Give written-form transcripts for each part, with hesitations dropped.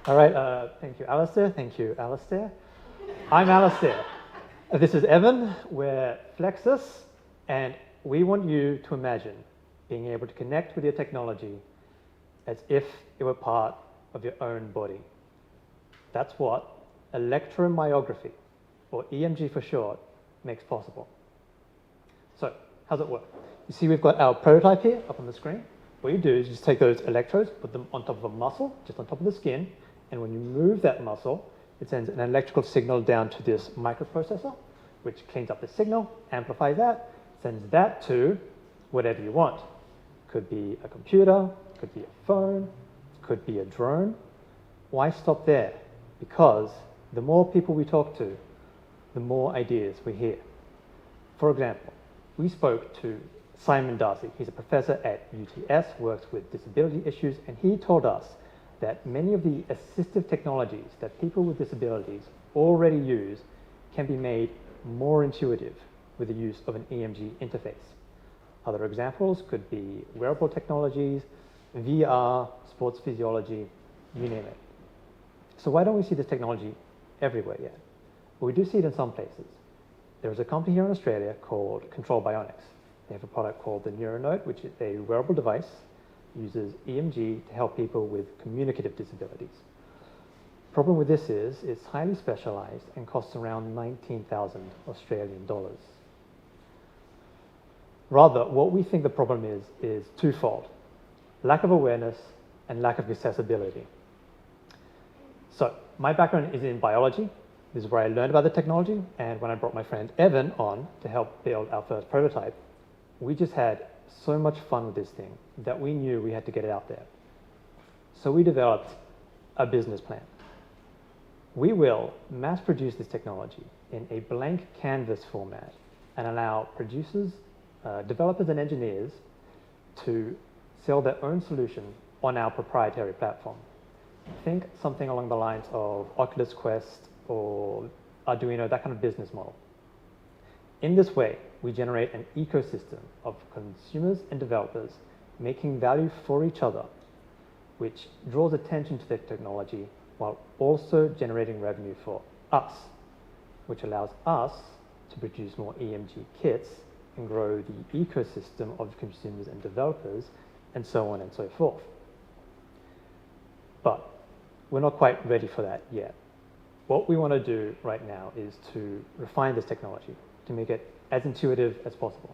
All right, thank you, Alistair. Thank you, Alistair. I'm Alistair. This is Evan. We're Flexys, and we want you to imagine being able to connect with your technology as if it were part of your own body. That's what electromyography, or EMG for short, makes possible. So, how's it work? You see we've got our prototype here up on the screen. What you do is you just take those electrodes, put them on top of a muscle, just on top of the skin, and when you move that muscle, it sends an electrical signal down to this microprocessor, which cleans up the signal, amplifies that, sends that to whatever you want. Could be a computer, could be a phone, could be a drone. Why stop there? Because the more people we talk to, the more ideas we hear. For example, we spoke to Simon Darcy. He's a professor at UTS, works with disability issues, and he told us that many of the assistive technologies that people with disabilities already use can be made more intuitive with the use of an EMG interface. Other examples could be wearable technologies, VR, sports physiology, you name it. So why don't we see this technology everywhere yet? Well, we do see it in some places. There's a company here in Australia called Control Bionics. They have a product called the NeuroNote, which is a wearable device, uses EMG to help people with communicative disabilities. Problem with this is it's highly specialized and costs around 19,000 Australian dollars. Rather, what we think the problem is twofold: lack of awareness and lack of accessibility. So my background is in biology. This is where I learned about the technology, and when I brought my friend Evan on to help build our first prototype, we just had so much fun with this thing that we knew we had to get it out there. So we developed a business plan. We will mass produce this technology in a blank canvas format and allow producers, developers and engineers to sell their own solution on our proprietary platform. Think something along the lines of Oculus Quest or Arduino, that kind of business model. In this way, we generate an ecosystem of consumers and developers making value for each other, which draws attention to the technology while also generating revenue for us, which allows us to produce more EMG kits and grow the ecosystem of consumers and developers, and so on and so forth. But we're not quite ready for that yet. What we want to do right now is to refine this technology to make it as intuitive as possible.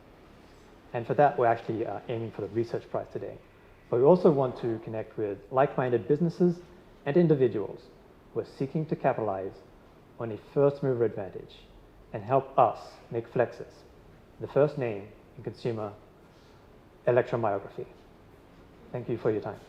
And for that, we're actually aiming for the research prize today. But we also want to connect with like-minded businesses and individuals who are seeking to capitalize on a first-mover advantage and help us make Flexys the first name in consumer electromyography. Thank you for your time.